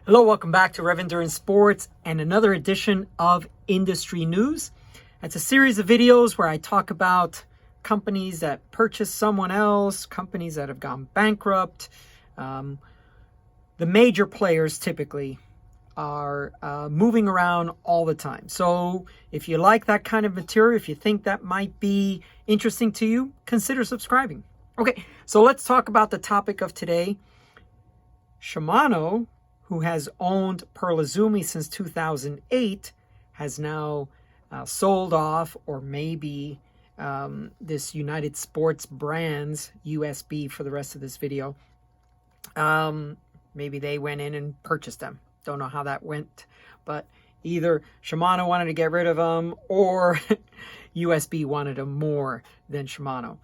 Hello, welcome back to Rev Endurance Sports and another edition of Industry News. It's a series of videos where I talk about companies that purchased someone else, companies that have gone bankrupt. The major players typically are moving around all the time. So if you like that kind of material, if you think that might be interesting to you, consider subscribing. Okay, so let's talk about the topic of today. Shimano, who has owned Pearl Izumi since 2008, has now sold off, or maybe this United Sports Brands, USB for the rest of this video, maybe they went in and purchased them. Don't know how that went, but either Shimano wanted to get rid of them or USB wanted them more than Shimano.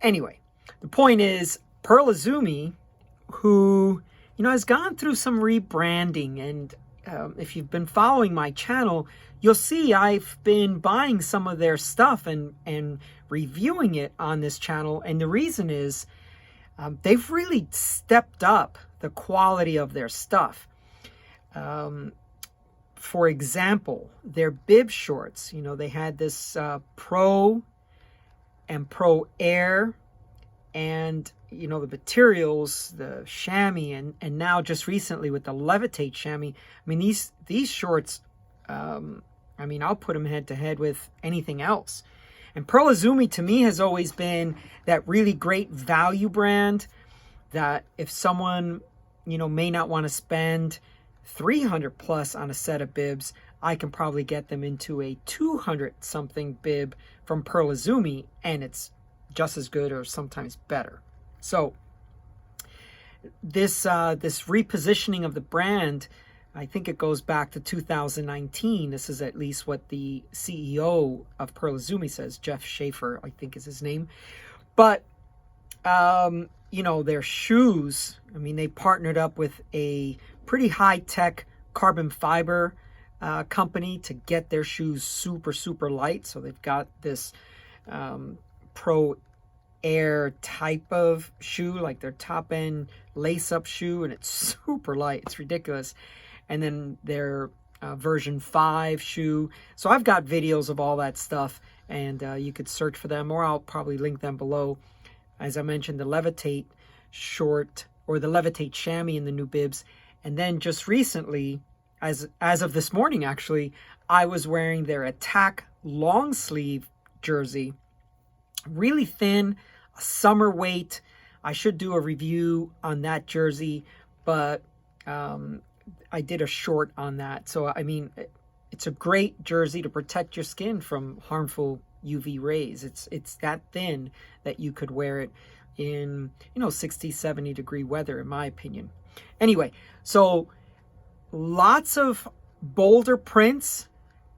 Anyway, the point is Pearl Izumi, who has gone through some rebranding, and if you've been following my channel, you'll see I've been buying some of their stuff and reviewing it on this channel, and the reason is they've really stepped up the quality of their stuff. For example, their bib shorts, they had this Pro and Pro Air, and the materials, the chamois, and now just recently with the Levitate chamois. I mean, these shorts, I'll put them head to head with anything else. And Pearl Izumi to me has always been that really great value brand that if someone may not want to spend $300 plus on a set of bibs, I can probably get them into a 200 something bib from Pearl Izumi, and it's just as good or sometimes better. So this repositioning of the brand, I think it goes back to 2019. This is at least what the CEO of Pearl Izumi says. Jeff Schaefer, I think is his name. But their shoes, they partnered up with a pretty high-tech carbon fiber company to get their shoes super, super light. So they've got this Pro Air type of shoe, like their top end lace-up shoe, and it's super light. It's ridiculous. And then their version 5 shoe. So I've got videos of all that stuff, and you could search for them, or I'll probably link them below. As I mentioned, the Levitate short, or the Levitate chamois in the new bibs. And then just recently, as of this morning actually, I was wearing their Attack long sleeve jersey. Really thin, a summer weight. I should do a review on that jersey, but I did a short on that. So, it's a great jersey to protect your skin from harmful UV rays. It's that thin that you could wear it in, 60, 70 degree weather, in my opinion. Anyway, so lots of bolder prints,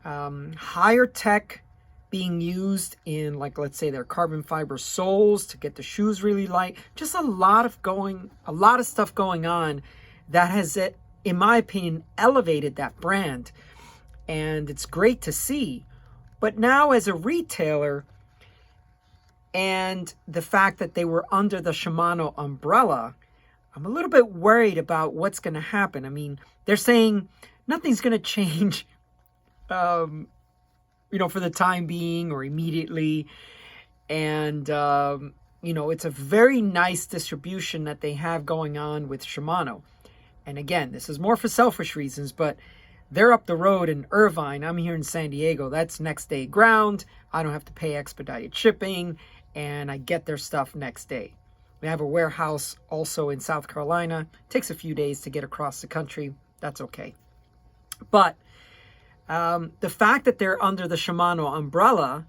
higher tech being used in, like, let's say their carbon fiber soles to get the shoes really light. Just a lot of stuff going on that has, in my opinion, elevated that brand. And it's great to see. But now as a retailer, and the fact that they were under the Shimano umbrella, I'm a little bit worried about what's going to happen. They're saying nothing's going to change for the time being or immediately. And, it's a very nice distribution that they have going on with Shimano. And again, this is more for selfish reasons, but they're up the road in Irvine. I'm here in San Diego. That's next day ground. I don't have to pay expedited shipping, and I get their stuff next day. We have a warehouse also in South Carolina. It takes a few days to get across the country. That's okay. But the fact that they're under the Shimano umbrella,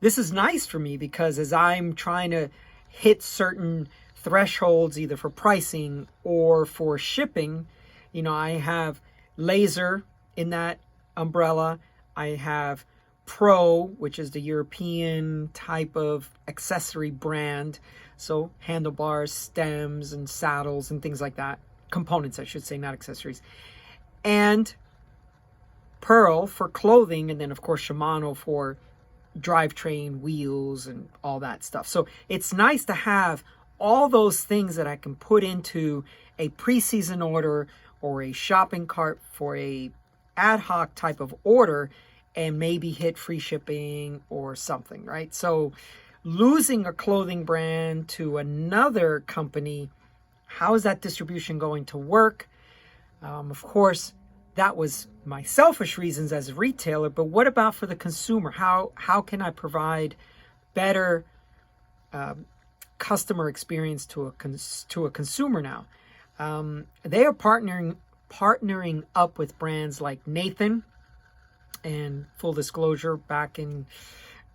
this is nice for me, because as I'm trying to hit certain thresholds, either for pricing or for shipping, I have Laser in that umbrella. I have Pro, which is the European type of accessory brand. So handlebars, stems, and saddles, and things like that. Components, I should say, not accessories. And Pearl for clothing, and then of course Shimano for drivetrain, wheels, and all that stuff. So it's nice to have all those things that I can put into a preseason order or a shopping cart for a ad hoc type of order and maybe hit free shipping or something, right? So losing a clothing brand to another company, how is that distribution going to work? Of course, that was my selfish reasons as a retailer, but what about for the consumer? How can I provide better customer experience to a consumer now? They are partnering up with brands like Nathan, and full disclosure, back in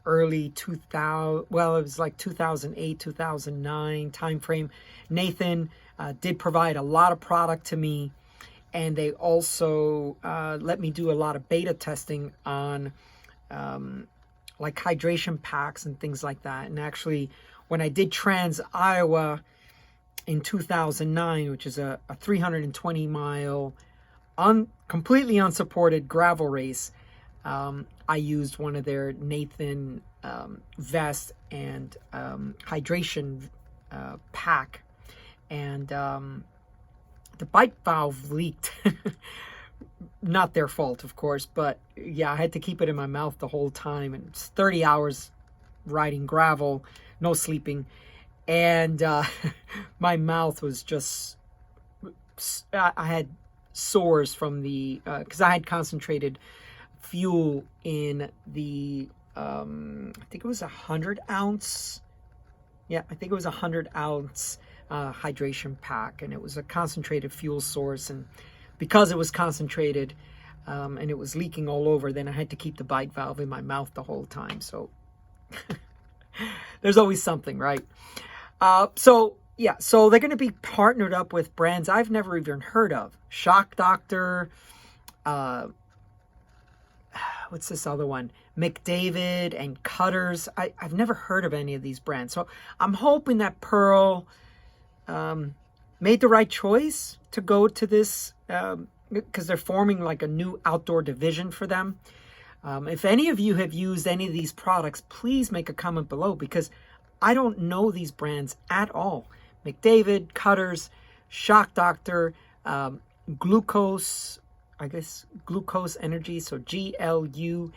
early 2000, well, it was like 2008, 2009 timeframe, Nathan did provide a lot of product to me, and they also let me do a lot of beta testing on like hydration packs and things like that. And actually, when I did Trans Iowa in 2009, which is a 320 mile completely unsupported gravel race, I used one of their Nathan vest and hydration pack, and the bike valve leaked. Not their fault, of course, but yeah, I had to keep it in my mouth the whole time, and it's 30 hours riding gravel, no sleeping, and my mouth was just, I had sores from the, because I had concentrated fuel in the, I think it was 100 ounce, yeah, I think it was 100 ounce hydration pack, and it was a concentrated fuel source, and because it was concentrated and it was leaking all over, then I had to keep the bike valve in my mouth the whole time. So there's always something, right? So they're going to be partnered up with brands I've never even heard of. Shock Doctor, what's this other one? McDavid and Cutters. I've never heard of any of these brands. So I'm hoping that Pearl made the right choice to go to this, because they're forming like a new outdoor division for them. If any of you have used any of these products, please make a comment below, because I don't know these brands at all. McDavid, Cutters, Shock Doctor, Glucose, I guess Glucose Energy, so GLUKOS,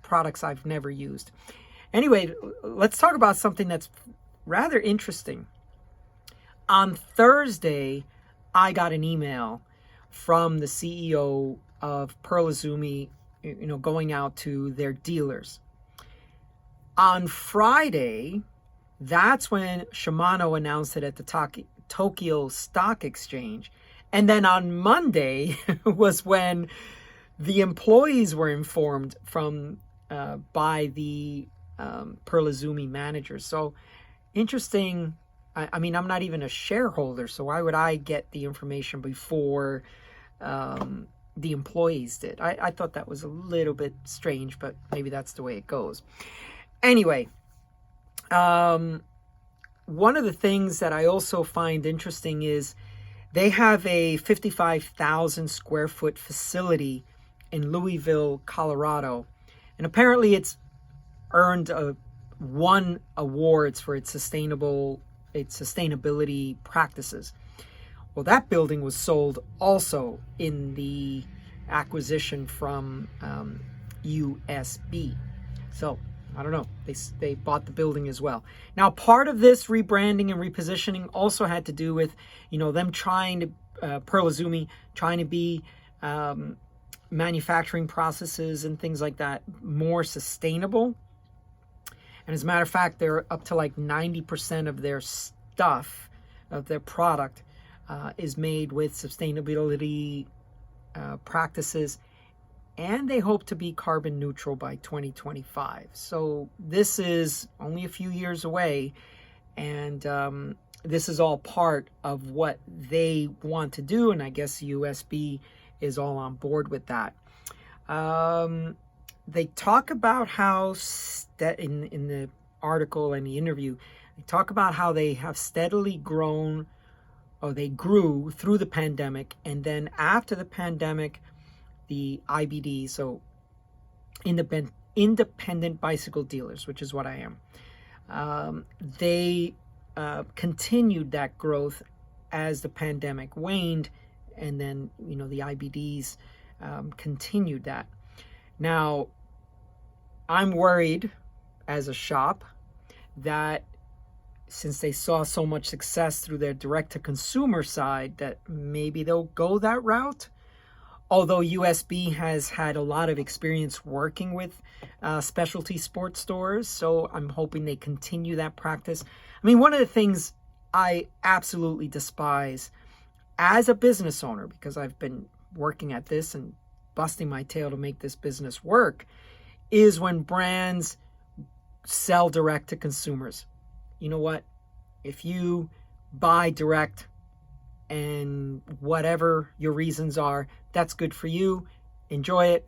products I've never used. Anyway, let's talk about something that's rather interesting. On Thursday, I got an email from the CEO of Pearl Izumi, going out to their dealers. On Friday, that's when Shimano announced it at the Tokyo Stock Exchange. And then on Monday was when the employees were informed by the Pearl Izumi managers. So interesting. I mean, I'm not even a shareholder, so why would I get the information before the employees did? I thought that was a little bit strange, but maybe that's the way it goes. Anyway, one of the things that I also find interesting is they have a 55,000 square foot facility in Louisville, Colorado, and apparently it's earned won awards for its sustainability practices. Well, that building was sold also in the acquisition from USB. So I don't know, they bought the building as well. Now, part of this rebranding and repositioning also had to do with, them trying to, Pearl Izumi trying to be manufacturing processes and things like that more sustainable. And as a matter of fact, they're up to like 90% of their stuff, of their product, is made with sustainability practices. And they hope to be carbon neutral by 2025. So this is only a few years away. And this is all part of what they want to do. And I guess USB is all on board with that. They talk about how in the article and the interview, they talk about how they have steadily grown, or they grew through the pandemic, and then after the pandemic, the IBD, so independent bicycle dealers, which is what I am, They continued that growth as the pandemic waned, and then the IBDs continued that. Now, I'm worried as a shop that since they saw so much success through their direct-to-consumer side, that maybe they'll go that route. Although USB has had a lot of experience working with specialty sports stores, so I'm hoping they continue that practice. I mean, one of the things I absolutely despise as a business owner, because I've been working at this and busting my tail to make this business work, is when brands sell direct to consumers. You know what? If you buy direct and whatever your reasons are, that's good for you. Enjoy it.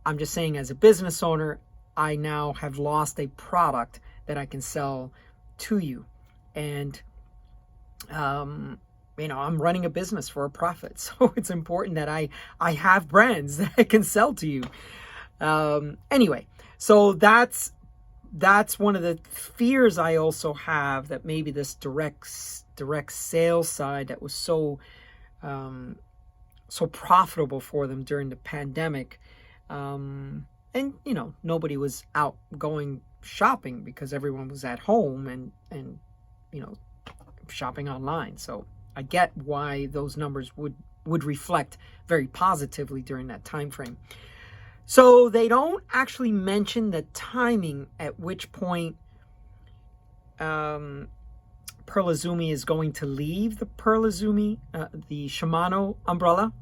I'm just saying, as a business owner, I now have lost a product that I can sell to you. And, I'm running a business for a profit. So it's important that I have brands that I can sell to you. Anyway, so that's one of the fears I also have, that maybe this direct sales side that was so profitable for them during the pandemic, and nobody was out going shopping because everyone was at home and shopping online. So I get why those numbers would reflect very positively during that time frame. So they don't actually mention the timing at which point Pearl Izumi is going to leave the Pearl Izumi, the Shimano umbrella.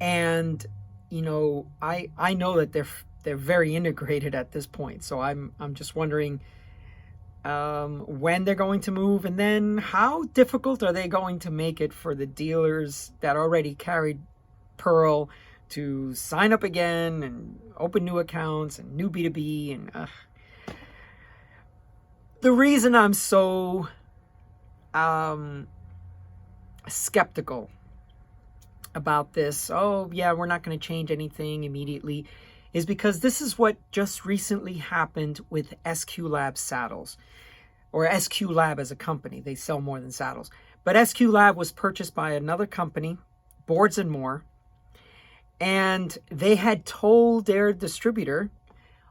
And I know that they're very integrated at this point. So I'm just wondering when they're going to move, and then how difficult are they going to make it for the dealers that already carried Pearl to sign up again and open new accounts and new B2B. And the reason I'm so skeptical about this, we're not going to change anything immediately, is because this is what just recently happened with SQ Lab saddles, or SQ Lab as a company. They sell more than saddles. But SQ Lab was purchased by another company, Boards and More, and they had told their distributor,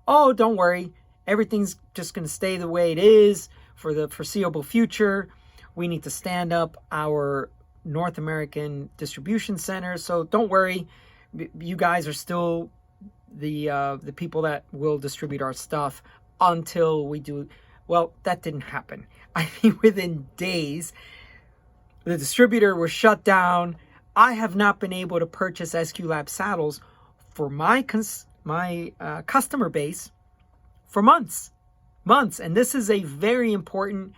oh, don't worry, everything's just going to stay the way it is for the foreseeable future. We need to stand up our North American distribution center, so don't worry, you guys are still the people that will distribute our stuff until we do. Well, that didn't happen. I mean, within days, the distributor was shut down. I have not been able to purchase SQ Lab saddles for my customer base for months. And this is a very important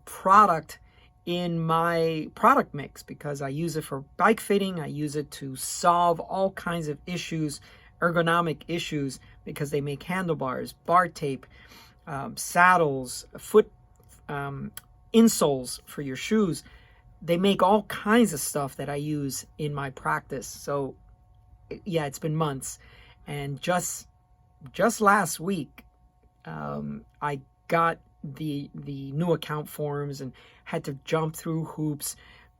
product in my product mix, because I use it for bike fitting. I use it to solve all kinds of issues, ergonomic issues, because they make handlebars, bar tape, saddles, foot insoles for your shoes. They make all kinds of stuff that I use in my practice. So yeah, it's been months. And just last week, I got the new account forms and had to jump through hoops,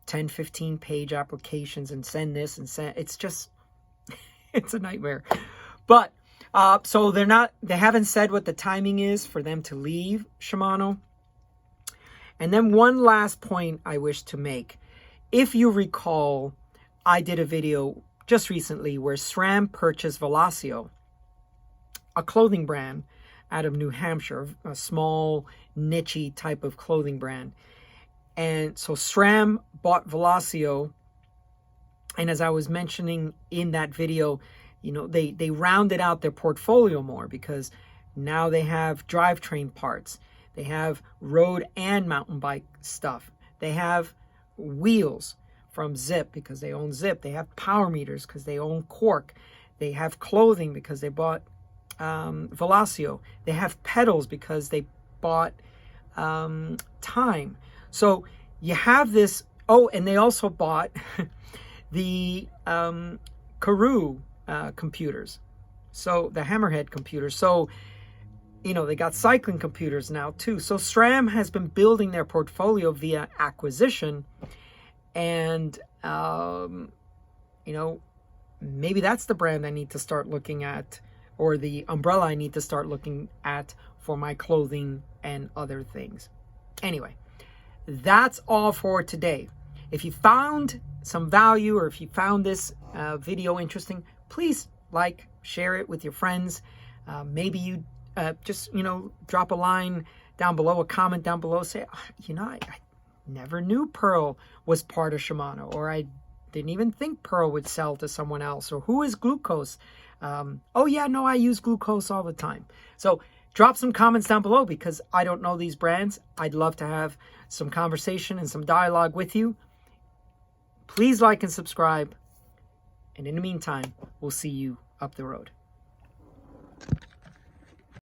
10, 15 page applications, and send this and send. It's just, it's a nightmare. But so they haven't said what the timing is for them to leave Shimano. And then one last point I wish to make. If you recall, I did a video just recently where SRAM purchased Velocio, a clothing brand out of New Hampshire, a small, niche type of clothing brand. And so SRAM bought Velocio. And as I was mentioning in that video, they rounded out their portfolio more, because now they have drivetrain parts. They have road and mountain bike stuff. They have wheels from Zip, because they own Zip. They have power meters because they own Cork. They have clothing because they bought Velocio. They have pedals because they bought Time. So you have this. Oh, and they also bought the Karoo computers. So the Hammerhead computers. So you know, they got cycling computers now too. So SRAM has been building their portfolio via acquisition. And, you know, maybe that's the brand I need to start looking at, or the umbrella I need to start looking at for my clothing and other things. Anyway, that's all for today. If you found some value, or if you found this video interesting, please like, share it with your friends. Maybe you just, you know, drop a line down below, a comment down below, say, you know, I never knew Pearl was part of Shimano, or I didn't even think Pearl would sell to someone else, or who is Glucose? Oh yeah, no, I use Glucose all the time. So drop some comments down below, because I don't know these brands. I'd love to have some conversation and some dialogue with you. Please like and subscribe. And in the meantime, we'll see you up the road.